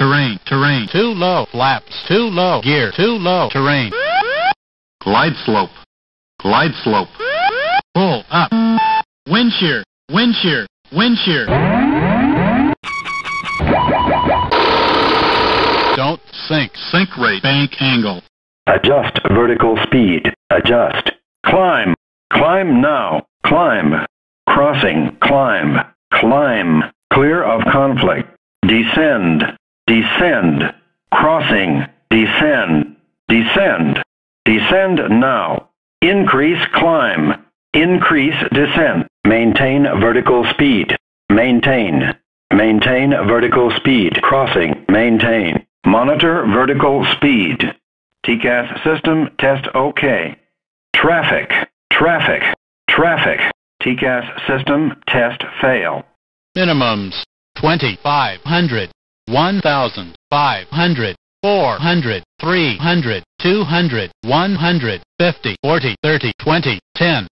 terrain, terrain. Too low, flaps. Too low, gear. Too low, terrain. Glide slope, glide slope. Pull up. Wind shear, wind shear, wind shear. Don't sink. Sink rate, bank angle. Adjust vertical speed. Adjust. Climb. Climb now. Climb. Crossing. Climb. Climb. Clear of conflict. Descend. Descend. Crossing. Descend. Descend. Descend now. Increase climb. Increase descent. Maintain vertical speed. Maintain. Maintain vertical speed. Crossing. Maintain. Monitor vertical speed. TCAS system test OK. Traffic. Traffic. Traffic. TCAS system test fail. Minimums 2,500, 1,500, 400, 300, 200, 150, 40, 30, 20, 10.